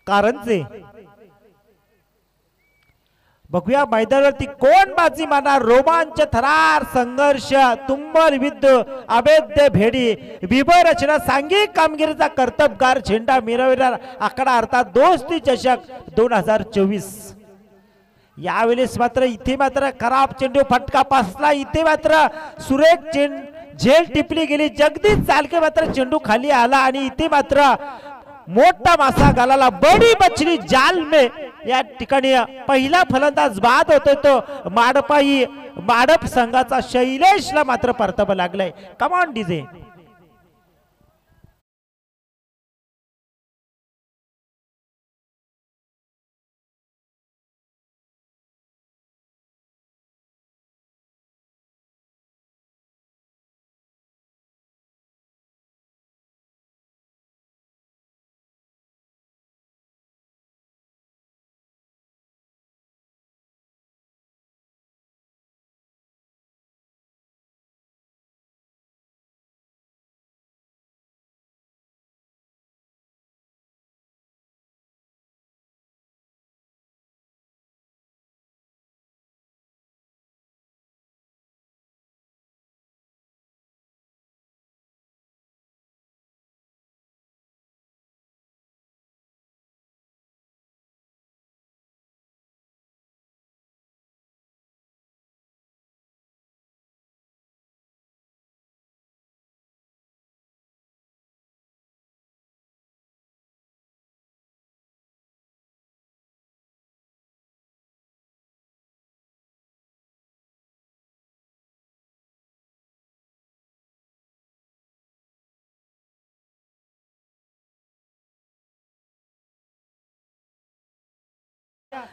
कारंजे बघूया मैदानावरती कोण बाजी मारणार। रोमांच थरार संघर्ष तुंबल विद्ध अभेद्य भेडी विभर रचना सांघिक कामगिरीचा कर्तबगार झेंडा मिरविणार आकडा अर्थात दोस्ती चषक 2024। यावेळेस मात्र इथे मात्र खराब चेंडू फटका पासला। इथे मात्र सुरेख झेल टिपली गेली। जगदीश चालके मात्र चेंडू खाली आला आणि इथे मात्र मोठा मासा गालाला बडी मछली जाल में। या ठिकाणी पहिला फलंदाज बाद होतोय तो माडप संघाचा शैलेशला मात्र परतब लागलाय। कमान डीजे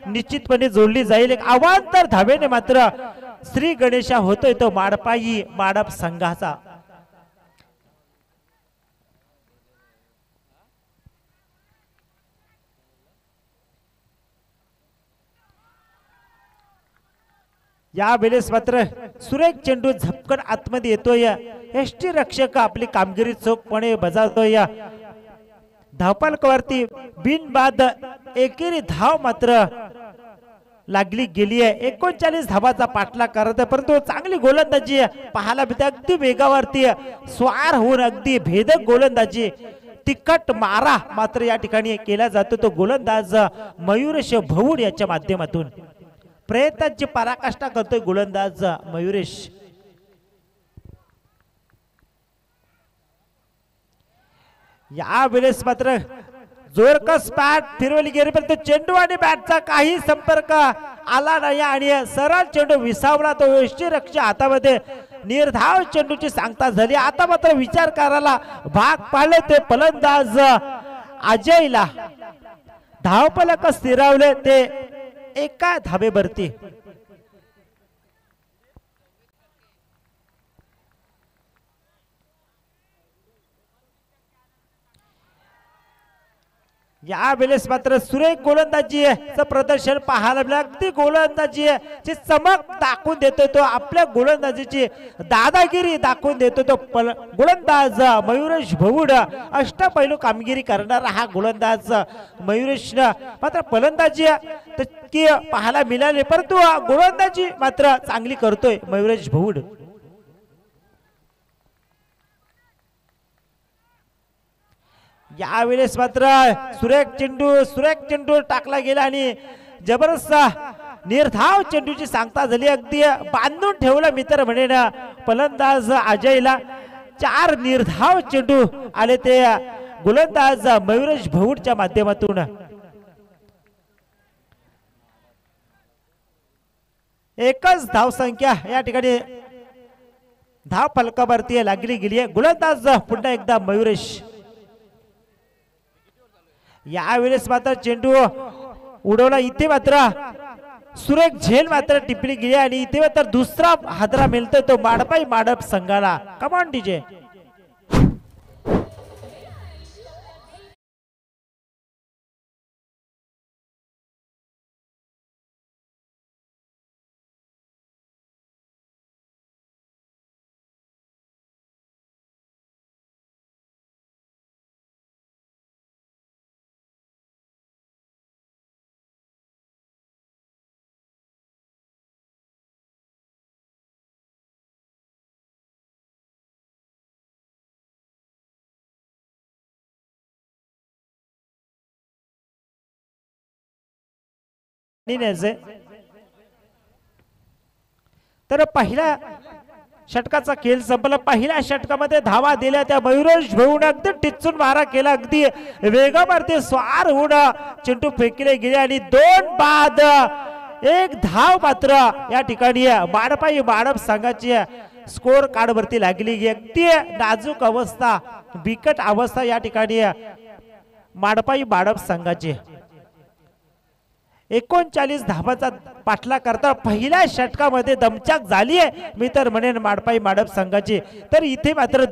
निश्चितपणे जोडली जाईल। एक अवांतर धावेने मात्र श्री गणेशा होतोय तो माडप संघाचा। या वेळेस मात्र सुरेख चेंडू झपकन आतमध्ये येतोय। एसटी रक्षक आपली कामगिरी चोखपणे बजावतोय। धावफलकावरती बिनबाद एकेरी धाव मात्र लागली गेली आहे। 39 धावाचा पाठलाग करत परंतु चांगली गोलंदाजी पाहायला मिळते। अगदी वेगावरती स्वार होऊन अगदी भेदक गोलंदाजी तिखट मारा मात्र या ठिकाणी केला जातो तो गोलंदाज मयुरेश भौड याच्या माध्यमातून प्रयत्नाची पराकाष्ठा करतोय गोलंदाज मयुरेश। या वेळेस मात्र जोरकस बॅट फिरवली गेली परंतु चेंडू आणि बॅटचा काही संपर्क आला नाही आणि सरळ चेंडू विसावला तो यष्टीरक्षक हातामध्ये। निर्धाव चेंडूची सांगता झाली। आता मात्र विचार करायला भाग पाडले ते फलंदाज अजयला। धावफलक स्थिरावले ते एका धावेवरती। या वेळेस मात्र सुरेख गोलंदाजीचं प्रदर्शन पाहायला मिळालं। अगदी गोलंदाजीची चमक दाखवून देतोय तो आपल्या गोलंदाजीची दादागिरी दाखवून देतो तो गोलंदाज मयुरेश भौड। अष्टपैलू कामगिरी करणारा हा गोलंदाज मयुरेश मात्र फलंदाजी की पाहायला मिळाली परंतु गोलंदाजी मात्र चांगली करतोय मयुरेश भौड। यावेळेस मात्र सुरेख चेंडू टाकला गेला आणि जबरदस्त निर्धाव चेंडूची सांगता झाली। अगदी बांधून ठेवलं मित्र म्हणेन फलंदाज अजयला। 4 निर्धाव चेंडू आले ते गोलंदाज मयुरेश भौडच्या माध्यमातून। एकच धाव संख्या या ठिकाणी धाव फलकावरती लागली गेली आहे। गोलंदाज पुन्हा एकदा मयुरेश। यावेळेस मात्र चेंडू उडवला। इथे मात्र सुरेख झेल मात्र टिपली गेली आणि इथे मात्र दुसरा हादरा मिळतोय तो माडप संघाला। कमान डीजे पाणी न्यायचंय. तर पहिल्या षटकाचा खेळ संपला. पहिल्या षटकामध्ये धावा दिल्या त्या मयुरेश भाऊन अगदी टिचून मारा केला. अगदी वेगावरती स्वार होऊन चेंडू फेकले गेले आणि 2 बाद 1 धाव मात्र या ठिकाणी माडपाई माडप संघाची स्कोर कार्ड वरती लागली. अगदी नाजूक अवस्था, बिकट अवस्था या ठिकाणी माडपाई माडप संघाची. 39 धावाचा पाठला करता पहिल्या षटकामध्ये दमछाक झाली आहे मी तर म्हणेन माडपाई माडप संघाची. तर इथे मात्र